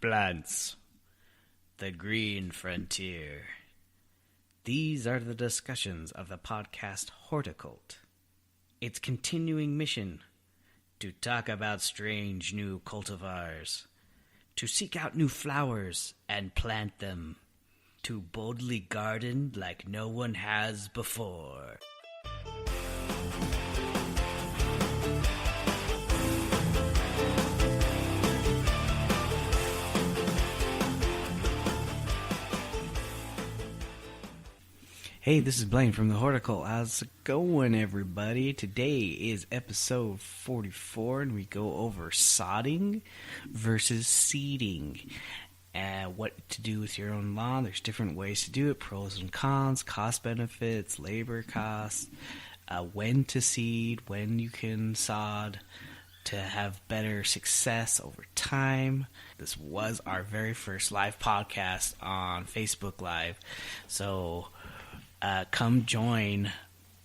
plants. The green frontier. These are the discussions of the podcast Horticult. Its continuing mission to talk about strange new cultivars, to seek out new flowers and plant them, to boldly garden like no one has before. Hey, this is Blaine from the Horticult. How's it going, everybody? Today is episode 44, and we go over sodding versus seeding. What to do with your own lawn. There's different ways to do it, pros and cons, cost benefits, labor costs, when to seed, when you can sod to have better success over time. This was our very first live podcast on Facebook Live, so come join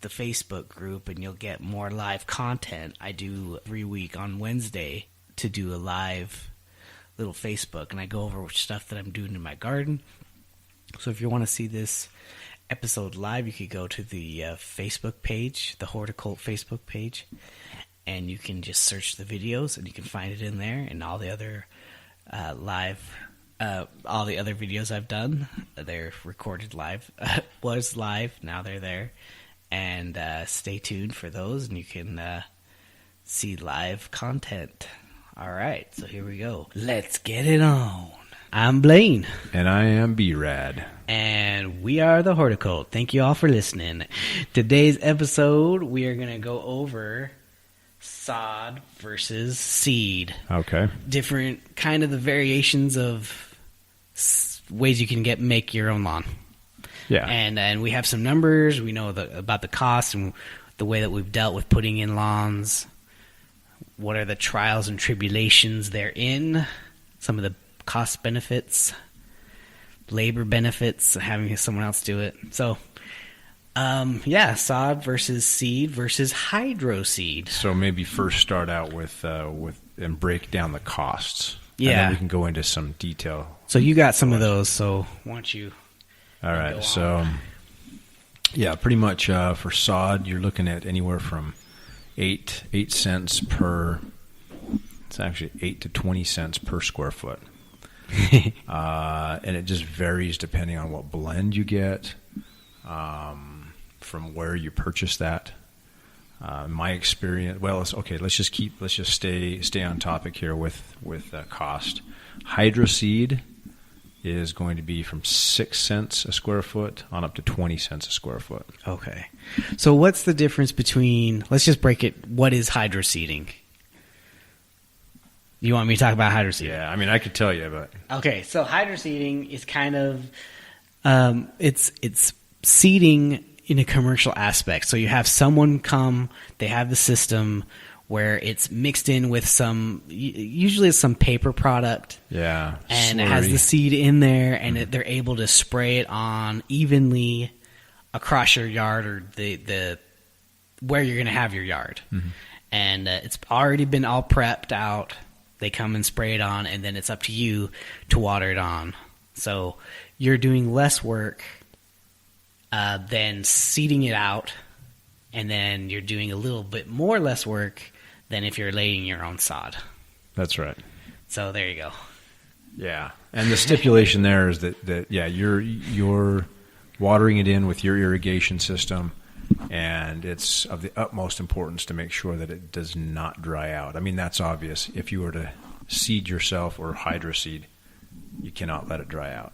the Facebook group and you'll get more live content. I do every week on Wednesday to do a live little Facebook, and I go over stuff that I'm doing in my garden. So if you want to see this episode live, you could go to the Facebook page, the Horticult Facebook page, and you can just search the videos and you can find it in there, and all the other all the other videos I've done, they're recorded live. Was live, now they're there. And stay tuned for those, and you can see live content. All right, so here we go. Let's get it on. I'm Blaine. And I am B-Rad. And we are the Horticult. Thank you all for listening. Today's episode, we are going to go over sod versus seed. Okay. Different kind of the variations of ways you can make your own lawn. Yeah. And we have some numbers. We know about the cost and the way that we've dealt with putting in lawns. What are the trials and tribulations therein? Some of the cost benefits, labor benefits, having someone else do it. So, sod versus seed versus hydro seed. So maybe first start out with and break down the costs. Yeah. And then we can go into some detail. So you got some of those, so why don't you... All right, so, pretty much for sod, you're looking at anywhere from 8 cents per... It's actually 8 to 20 cents per square foot. And it just varies depending on what blend you get, from where you purchase that. My experience, let's just stay on topic here with cost. Hydro seed is going to be from 6 cents a square foot on up to 20 cents a square foot. Okay. So what's the difference between, let's just break it, what is hydro seeding? You want me to talk about hydro seeding? Yeah, I mean, I could tell you, but... Okay, so hydro seeding is kind of, it's seeding in a commercial aspect. So you have someone come, they have the system where it's mixed in with usually it's some paper product. Yeah. And slurry. It has the seed in there, and they're able to spray it on evenly across your yard or the where you're going to have your yard. Mm-hmm. And it's already been all prepped out. They come and spray it on, and then it's up to you to water it on. So you're doing less work than seeding it out, and then you're doing a little bit more less work than if you're laying your own sod. That's right. So there you go. Yeah, and the stipulation there is that you're watering it in with your irrigation system, and it's of the utmost importance to make sure that it does not dry out. I mean, that's obvious. If you were to seed yourself or hydro seed, you cannot let it dry out.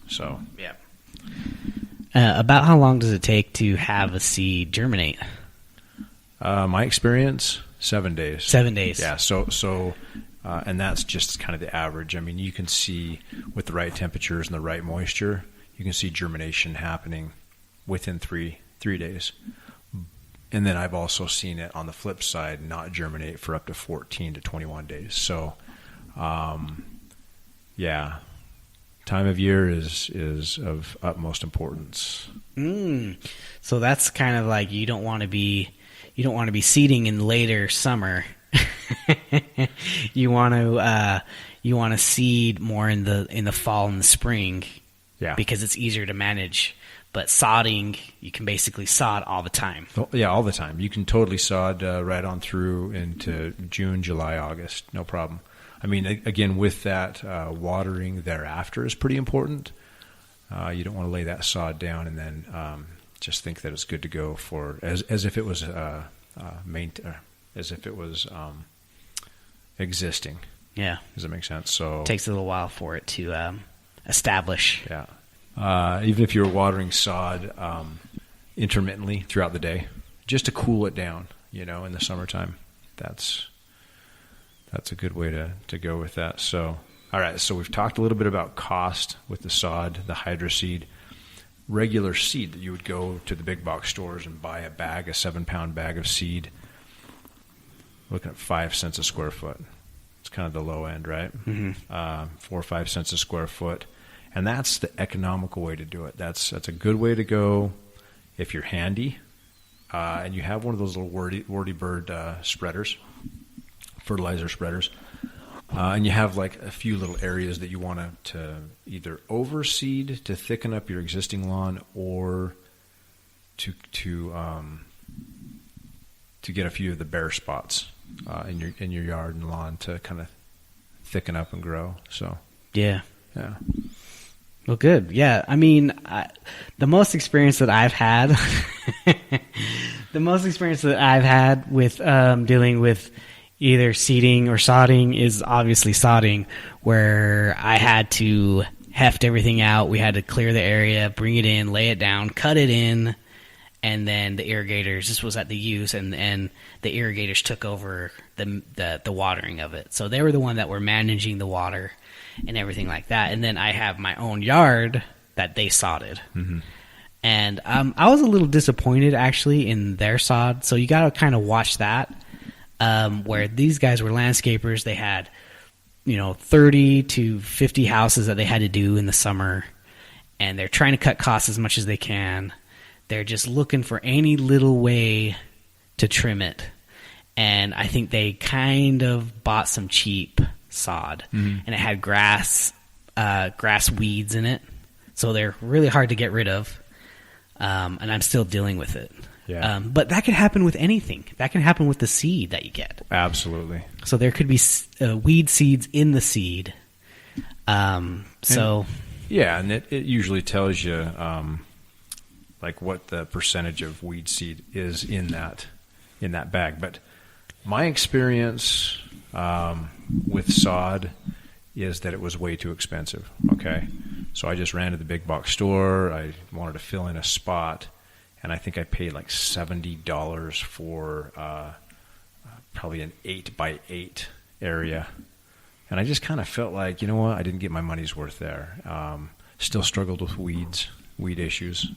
So yeah. About how long does it take to have a seed germinate? My experience, 7 days. 7 days. Yeah. So, and that's just kind of the average. I mean, you can see with the right temperatures and the right moisture, you can see germination happening within three days. And then I've also seen it on the flip side not germinate for up to 14 to 21 days. So, time of year is of utmost importance. So that's kind of like you don't want to be seeding in later summer. You want you want to seed more in the fall and the spring, because it's easier to manage. But sodding, you can basically sod all the time. Yeah, all the time. You can totally sod right on through into June, July, August. No problem. I mean, again, with that, watering thereafter is pretty important. You don't want to lay that sod down and then just think that it's good to go for as if it was existing. Yeah. Does that make sense? So it takes a little while for it to establish. Yeah. Even if you're watering sod intermittently throughout the day, just to cool it down, in the summertime, that's a good way to go with that. So, all right. So we've talked a little bit about cost with the sod, the hydro seed, regular seed that you would go to the big box stores and buy a 7-pound bag of seed. Looking at 5 cents a square foot. It's kind of the low end, right? Mm-hmm. 4 or 5 cents a square foot. And that's the economical way to do it. That's a good way to go if you're handy and you have one of those little wordy bird spreaders, fertilizer spreaders, and you have like a few little areas that you want to either overseed to thicken up your existing lawn or to get a few of the bare spots in your yard and lawn to kind of thicken up and grow. So yeah. Well, good. Yeah, I mean, the most experience that I've had, with dealing with either seeding or sodding is obviously sodding, where I had to heft everything out. We had to clear the area, bring it in, lay it down, cut it in, and then the irrigators. This was at the use, and the irrigators took over the watering of it. So they were the one that were managing the water and everything like that. And then I have my own yard that they sodded. Mm-hmm. And I was a little disappointed, actually, in their sod. So you got to kind of watch that, where these guys were landscapers. They had, 30 to 50 houses that they had to do in the summer. And they're trying to cut costs as much as they can. They're just looking for any little way to trim it. And I think they kind of bought some cheap sod, mm-hmm. and it had grass weeds in it, so they're really hard to get rid of, and I'm still dealing with it. Yeah. But that could happen with anything. That can happen with the seed that you get. Absolutely. So there could be weed seeds in the seed. And it usually tells you like what the percentage of weed seed is in that bag. But my experience with sod is that it was way too expensive. Okay, so I just ran to the big box store. I wanted to fill in a spot, and I think I paid like $70 for probably an 8x8 area. And I just kind of felt like, I didn't get my money's worth there. Still struggled with weed issues.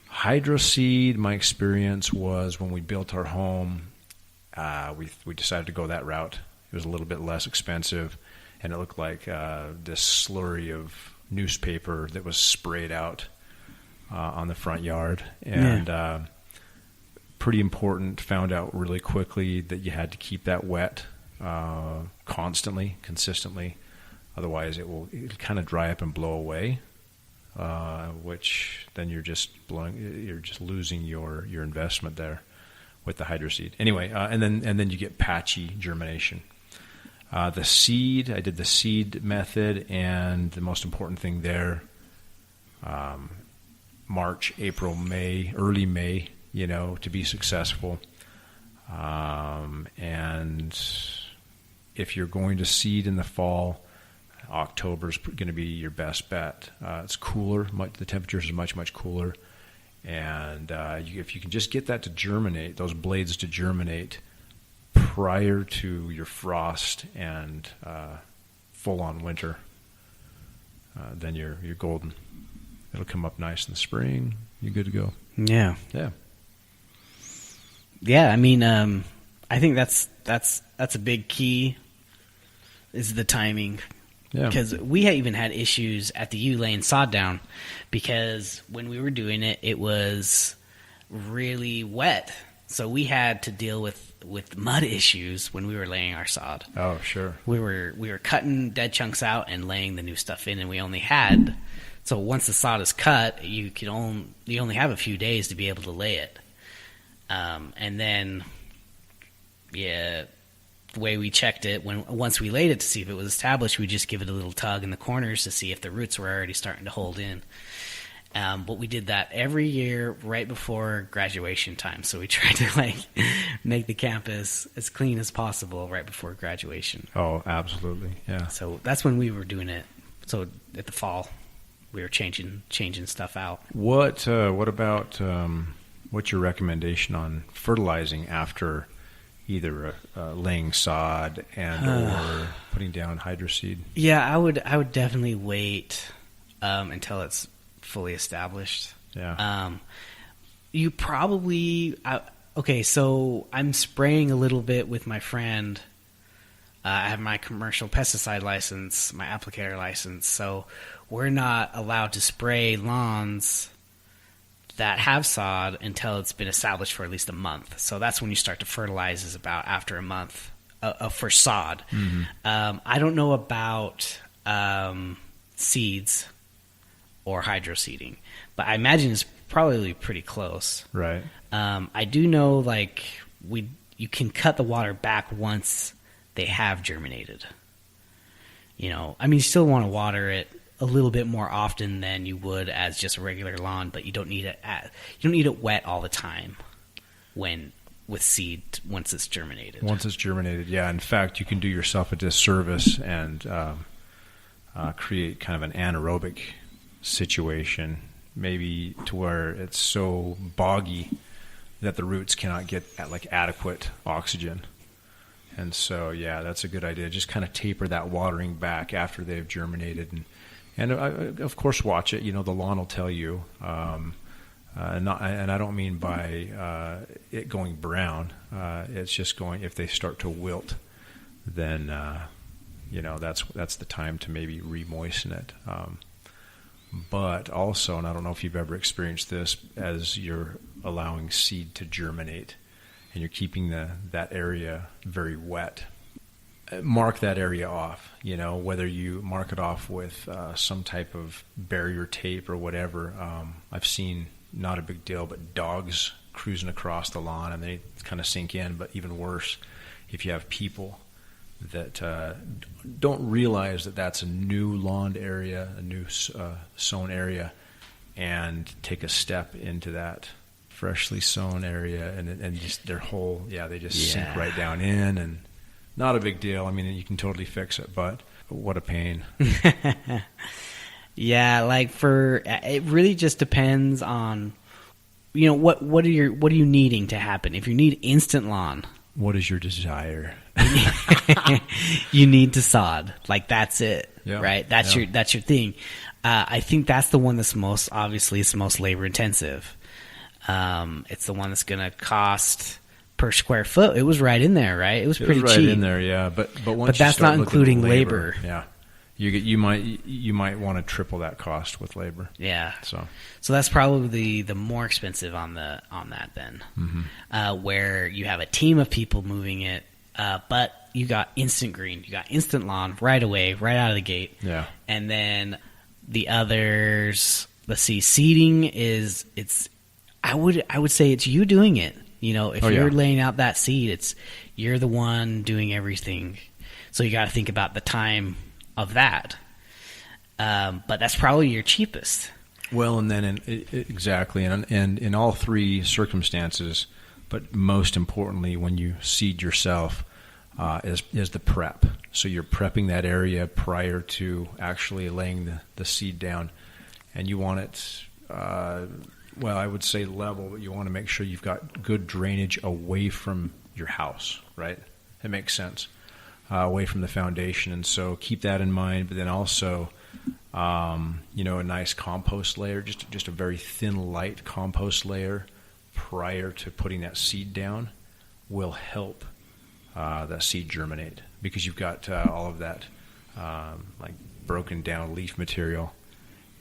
Hydro seed, my experience was when we built our home, we decided to go that route. It was a little bit less expensive, and it looked like this slurry of newspaper that was sprayed out on the front yard. And pretty important, found out really quickly that you had to keep that wet constantly, consistently. Otherwise, it'll kind of dry up and blow away, which then you're just losing your investment there with the hydro seed. Anyway, and then you get patchy germination. The seed, I did the seed method, and the most important thing there, March, April, May, early May, to be successful. And if you're going to seed in the fall, October's going to be your best bet. It's cooler. The temperatures are much, much cooler. And if you can just get that to germinate, those blades to germinate prior to your frost and full-on winter, then you're golden. It'll come up nice in the spring. You're good to go. Yeah. Yeah. Yeah, I mean, I think that's a big key, is the timing. Yeah. Because we even had issues at the U laying sod down, because when we were doing it, it was really wet. So we had to deal with with mud issues when we were laying our sod. Oh, sure. We were cutting dead chunks out and laying the new stuff in, and we only had, so once the sod is cut, you only have a few days to be able to lay it. And then, yeah, the way we checked it, once we laid it to see if it was established, we just give it a little tug in the corners to see if the roots were already starting to hold in. But we did that every year right before graduation time. So we tried to make the campus as clean as possible right before graduation. Oh, absolutely. Yeah. So that's when we were doing it. So at the fall, we were changing stuff out. What about what's your recommendation on fertilizing after either laying sod and or putting down hydroseed? Yeah, I would definitely wait until it's fully established. Yeah. You probably okay. So I'm spraying a little bit with my friend. I have my commercial pesticide license, my applicator license. So we're not allowed to spray lawns that have sod until it's been established for at least a month. So that's when you start to fertilize, is about after a month for sod. Mm-hmm. I don't know about seeds or hydroseeding, but I imagine it's probably pretty close. Right. I do know you can cut the water back once they have germinated. I mean, you still want to water it a little bit more often than you would as just a regular lawn, but you don't need it wet all the time with seed once it's germinated. Once it's germinated, yeah. In fact, you can do yourself a disservice and create kind of an anaerobic situation, maybe to where it's so boggy that the roots cannot get adequate oxygen. And so, yeah, that's a good idea. Just kind of taper that watering back after they've germinated, and of course watch it. The lawn will tell you. And I don't mean by it going brown. It's just going, if they start to wilt, then that's the time to maybe re-moisten it. But also, and I don't know if you've ever experienced this, as you're allowing seed to germinate and you're keeping that area very wet, mark that area off. Whether you mark it off with some type of barrier tape or whatever. I've seen, not a big deal, but dogs cruising across the lawn and they kind of sink in. But even worse, if you have people that don't realize that that's a new lawned area, a new sown area, and take a step into that freshly sown area, and just their whole, they just sink right down in, and not a big deal. I mean, you can totally fix it, but what a pain. Yeah, it really just depends on, what are you needing to happen. If you need instant lawn, what is your desire? You need to sod. That's it, right? That's your thing. I think that's the one that's most labor intensive. It's the one that's going to cost per square foot. It was right in there, right? It was pretty cheap. Right in there, yeah. But that's not including labor. Yeah. You might want to triple that cost with labor. Yeah. So that's probably the more expensive on that then. Mm-hmm. Where you have a team of people moving it, but you got instant green, you got instant lawn right away, right out of the gate. Yeah. And then the others, let's see, seeding I would say it's you doing it. If you're laying out that seed, you're the one doing everything. So you got to think about the time of that. But that's probably your cheapest. Well, and then exactly, and in all three circumstances, but most importantly, when you seed yourself, is the prep. So you're prepping that area prior to actually laying the seed down, and you want it, I would say level, but you want to make sure you've got good drainage away from your house, right? It makes sense. Away from the foundation, and so keep that in mind. But then also, a nice compost layer, just a very thin, light compost layer prior to putting that seed down will help that seed germinate, because you've got all of that broken down leaf material,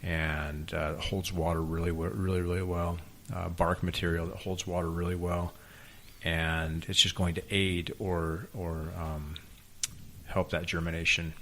and holds water really, really, really well. Bark material that holds water really well. and it's just going to aid or help that germination